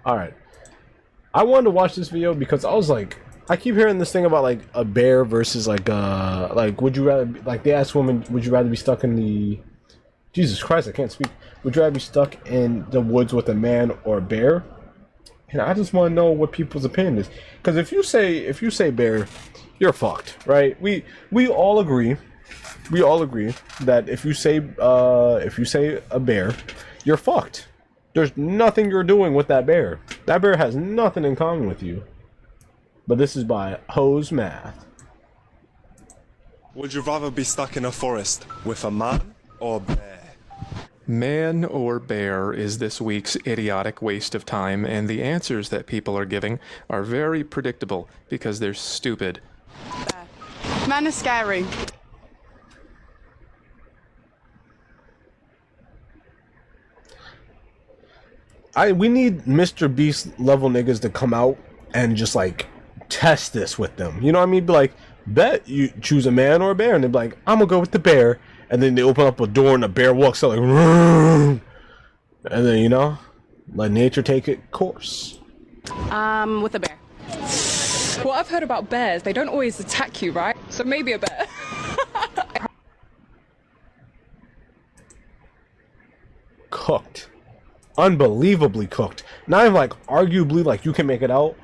All right. I wanted to watch this video because I was like, I keep hearing this thing about like a bear versus like would you rather like they ask women, would you rather be stuck in the Jesus Christ, I can't speak. Would you rather be stuck in the woods with a man or a bear? And I just want to know what people's opinion is. Because if you say bear, you're fucked, right? We all agree. We all agree that if you say a bear, you're fucked. There's nothing you're doing with that bear. That bear has nothing in common with you. But this is by Hose Math. Would you rather be stuck in a forest with a man or a bear? Man or bear is this week's idiotic waste of time, and the answers that people are giving are very predictable because they're stupid. Bear. Man is scary. We need Mr. Beast level niggas to come out and just like test this with them. You know what I mean? Be like, bet you choose a man or a bear, and they'd be like, I'm gonna go with the bear. And then they open up a door and a bear walks out like, and then, you know, let nature take its course. With a bear. Well, I've heard about bears. They don't always attack you, right? So maybe a bear. Cooked. Unbelievably cooked. Not even like arguably like you can make it out.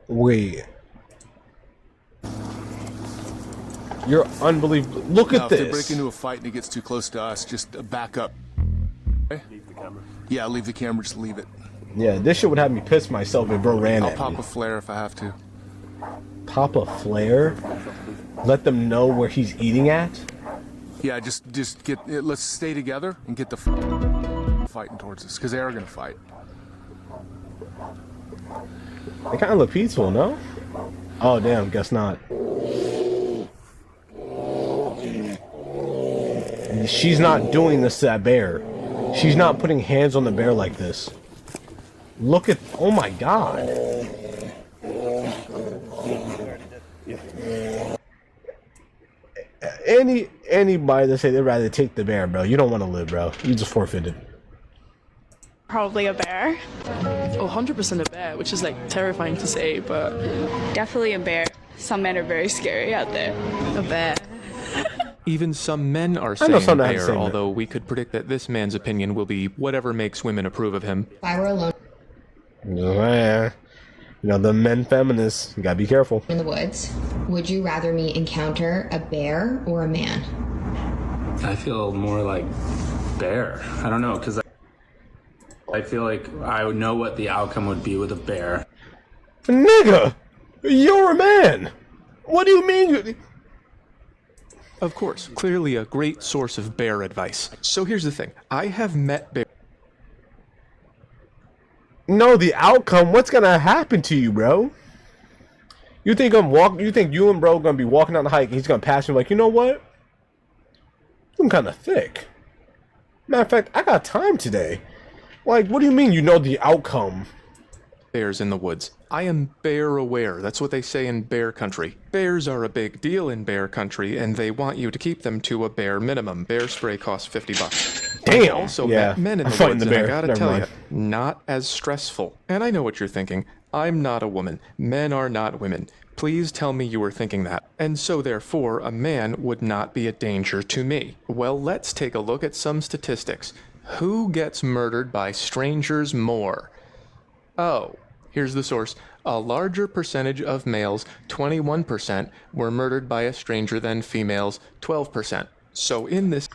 Wait. You're unbelievable. Look at this. If they break into a fight and it gets too close to us, just back up. Okay? Leave the camera. Yeah, leave the camera. Just leave it. Yeah, this shit would have me piss myself if bro ran I'll at me. pop a flare if I have to. Pop a flare? Let them know where he's eating at? Yeah, just get. Let's stay together and get the fighting towards us, because they are gonna fight. They kind of look peaceful, no? Oh damn, guess not. She's not doing this to that bear. She's not putting hands on the bear like this. Look at, oh my god. Anybody that say they'd rather take the bear, bro, you don't want to live, bro. You just forfeited. Probably a bear. Oh, 100% a bear, which is like terrifying to say, but Definitely a bear. Some men are very scary out there. a bear. Even some men are I know saying some that bear, say that. although we could predict that this man's opinion will be whatever makes women approve of him. If I were alone Yeah. You know, the men feminists, you gotta be careful. in the woods, would you rather me encounter a bear or a man? I feel more like bear. I don't know, because I feel like I would know what the outcome would be with a bear. Nigga! You're a man! What do you mean you... Of course, clearly a great source of bear advice. So here's the thing. I have met bears. No, the outcome, what's gonna happen to you, bro? You think you think you and bro gonna be walking down the hike and he's gonna pass you like, you know what? I'm kinda thick. Matter of fact, I got time today. Like, what do you mean you know the outcome? Bears in the woods. I am bear aware. That's what they say in bear country. Bears are a big deal in bear country, and they want you to keep them to a bare minimum. Bear spray costs $50. Damn. Also, Yeah, men in I'm the fighting woods, the and I bear. gotta Never tell you, mind. not as stressful. And I know what you're thinking. I'm not a woman. Men are not women. Please tell me you were thinking that. And so therefore, a man would not be a danger to me. Well, let's take a look at some statistics. Who gets murdered by strangers more? Oh, here's the source. A larger percentage of males, 21%, were murdered by a stranger than females, 12%. So in this...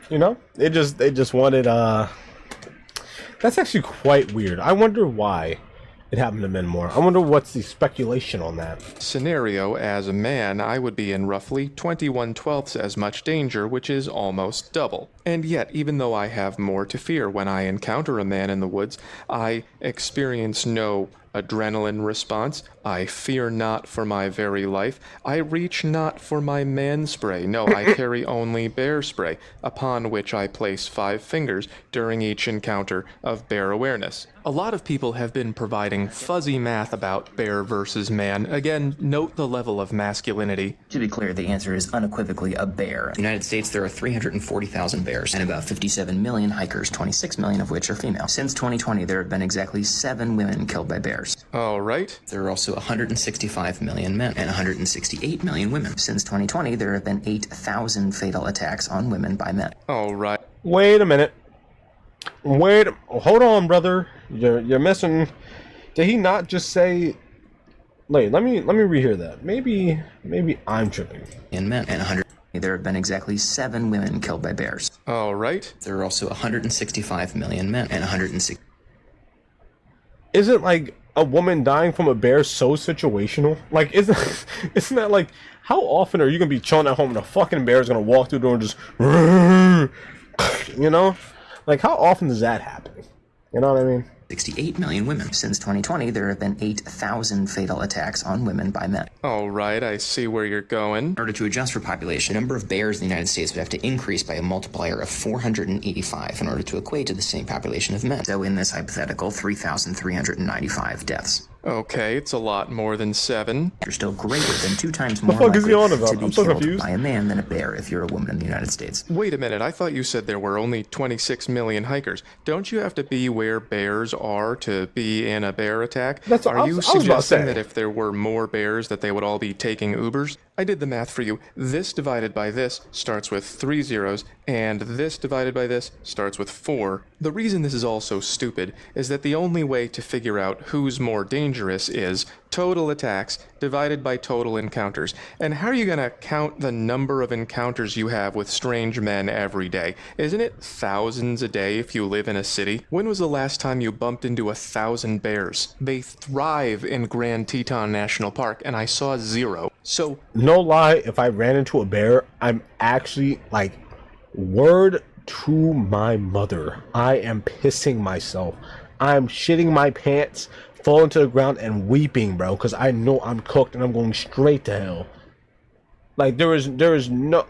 You know? They just wanted, That's actually quite weird. I wonder why it happened to men more. I wonder what's the speculation on that. scenario, as a man, I would be in roughly 21/12 as much danger, which is almost double. And yet, even though I have more to fear when I encounter a man in the woods, I experience no adrenaline response. I fear not for my very life. I reach not for my man spray. No, I carry only bear spray, upon which I place 5 fingers during each encounter of bear awareness. A lot of people have been providing fuzzy math about bear versus man. Again, note the level of masculinity. To be clear, the answer is unequivocally a bear. In the United States, there are 340,000 bears and about 57 million hikers, 26 million of which are female. Since 2020, there have been exactly 7 women killed by bears. All right. There are also 165 million men and 168 million women. Since 2020, there have been 8,000 fatal attacks on women by men. All right. Wait a minute. Hold on, brother. You're missing. Did he not just say? Wait, let me rehear that. Maybe I'm tripping. In men and 100. There have been exactly 7 women killed by bears. All right. There are also 165 million men and 160. Isn't like a woman dying from a bear so situational? Like, isn't that like, how often are you gonna be chilling at home and a fucking bear is gonna walk through the door and just, you know? Like, how often does that happen? You know what I mean? 68 million women. Since 2020, there have been 8,000 fatal attacks on women by men. All right, I see where you're going. In order to adjust for population, the number of bears in the United States would have to increase by a multiplier of 485 in order to equate to the same population of men. So in this hypothetical, 3,395 deaths. Okay, it's a lot more than 7. You're still greater than 2 times more The fuck is likely he on about? to be I'm so killed confused. by a man than a bear if you're a woman in the United States. Wait a minute, I thought you said there were only 26 million hikers. Don't you have to be where bears are to be in a bear attack? That's what Are I you was about to suggesting say. that if there were more bears that they would all be taking Ubers? I did the math for you. This divided by this starts with 3 zeros, and this divided by this starts with 4. The reason this is all so stupid is that the only way to figure out who's more dangerous is total attacks divided by total encounters. And how are you going to count the number of encounters you have with strange men every day? Isn't it thousands a day if you live in a city? When was the last time you bumped into 1,000 bears? They thrive in Grand Teton National Park, and I saw 0. So, No lie, if I ran into a bear, I'm actually like, word to my mother, I am pissing myself. I'm shitting my pants, falling to the ground and weeping, bro, because I know I'm cooked and I'm going straight to hell. Like, there's no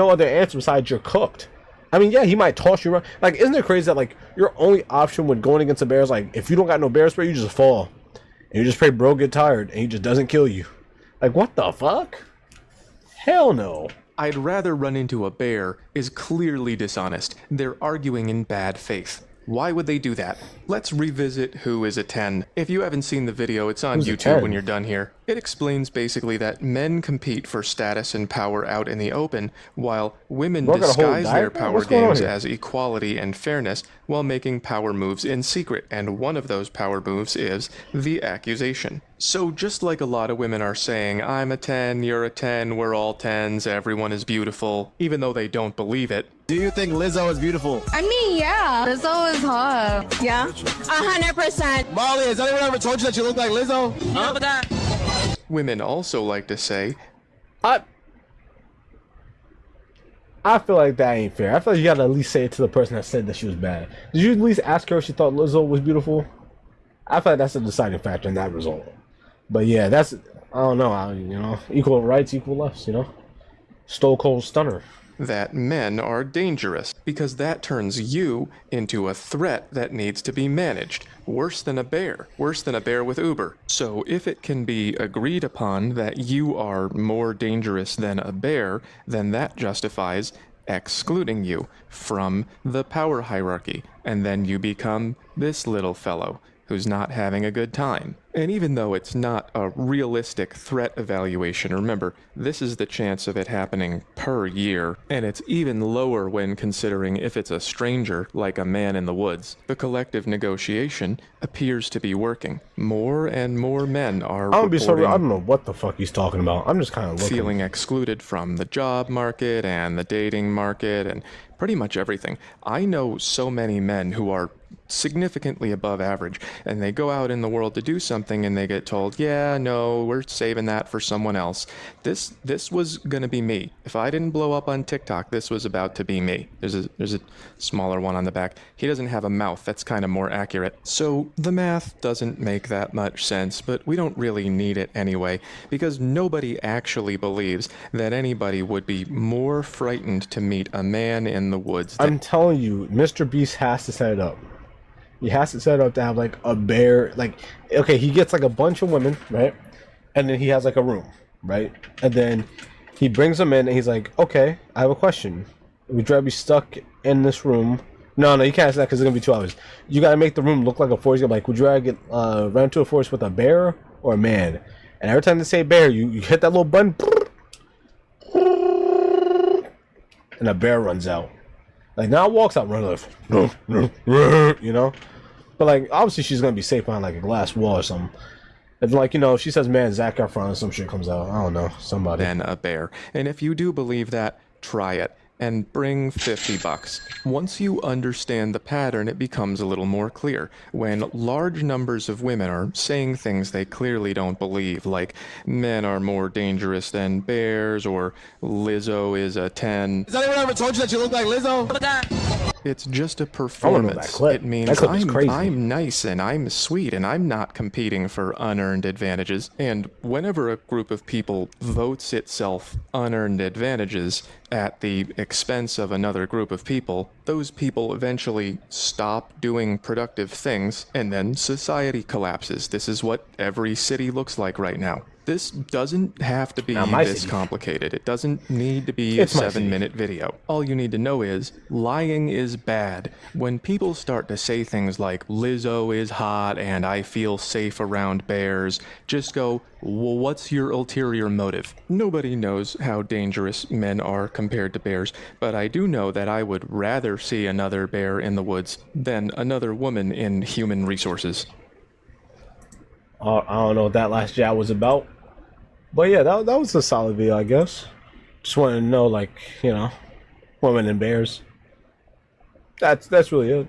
other answer besides you're cooked. I mean, yeah, he might toss you around. Like, isn't it crazy that like your only option when going against a bear is like, if you don't got no bear spray, you just fall and you just pray bro get tired and he just doesn't kill you. Like, what the fuck? Hell no. I'd rather run into a bear is clearly dishonest. They're arguing in bad faith. Why would they do that? Let's revisit Who is a 10. If you haven't seen the video, it's on Who's a YouTube 10? when you're done here. It explains basically that men compete for status and power out in the open, while women Bro, I got a whole disguise their diaper? power What's going on games here? as equality and fairness while making power moves in secret, and one of those power moves is the accusation. So just like a lot of women are saying, I'm a 10, you're a 10, we're all 10s, everyone is beautiful, even though they don't believe it, Do you think Lizzo is beautiful? I mean, yeah. Lizzo is hot. Yeah. 100%. Molly, has anyone ever told you that you look like Lizzo? women also like to say, I feel like that ain't fair. I feel like you gotta at least say it to the person that said that she was bad. Did you at least ask her if she thought Lizzo was beautiful? I feel like that's a deciding factor in that result. But yeah, that's, I don't know, equal rights, equal lefts, Stone Cold Stunner. that men are dangerous, because that turns you into a threat that needs to be managed. Worse than a bear with Uber. So if it can be agreed upon that you are more dangerous than a bear, then that justifies excluding you from the power hierarchy, and then you become this little fellow who's not having a good time. And even though it's not a realistic threat evaluation, remember, this is the chance of it happening per year, and it's even lower when considering if it's a stranger, like a man in the woods. The collective negotiation appears to be working. More and more men are I'm gonna be so real, I reporting don't know what the fuck he's talking about. I'm just kind of looking. feeling excluded from the job market and the dating market and pretty much everything. I know so many men who are significantly above average, and they go out in the world to do something and they get told, yeah, no, we're saving that for someone else. This was gonna be me. If I didn't blow up on TikTok, this was about to be me. There's a smaller one on the back. He doesn't have a mouth. That's kind of more accurate. So the math doesn't make that much sense, but we don't really need it anyway, because nobody actually believes that anybody would be more frightened to meet a man in the woods. I'm telling you, Mr. Beast has to set it up. He has to set it up to have like a bear, like, okay, he gets like a bunch of women, right? And then he has like a room, right? And then he brings them in and he's like, okay, I have a question. Would you rather be stuck in this room? No, you can't say that because it's going to be 2 hours. You got to make the room look like a forest. You're like, would you rather get run into a forest with a bear or a man? And every time they say bear, you hit that little button and a bear runs out. Like, now it walks out, run like, you know? But, like, obviously she's going to be safe behind, like, a glass wall or something. And, like, you know, if she says, man, Zac Efron or some shit comes out. I don't know. Somebody. Than a bear. And if you do believe that, try it. And bring $50. Once you understand the pattern, it becomes a little more clear. When large numbers of women are saying things they clearly don't believe, like men are more dangerous than bears, or Lizzo is a 10. Has anyone ever told you that you look like Lizzo? It's just a performance. It means I'm nice and I'm sweet and I'm not competing for unearned advantages. And whenever a group of people votes itself unearned advantages at the expense of another group of people, those people eventually stop doing productive things, and then society collapses. This is what every city looks like right now. This doesn't have to be this complicated. It doesn't need to be a 7-minute video. All you need to know is lying is bad. When people start to say things like Lizzo is hot and I feel safe around bears, just go, well, what's your ulterior motive? Nobody knows how dangerous men are compared to bears, but I do know that I would rather see another bear in the woods than another woman in human resources. I don't know what that last jab was about. But yeah, that was a solid video, I guess. Just wanted to know, like, you know, women and bears. That's really it.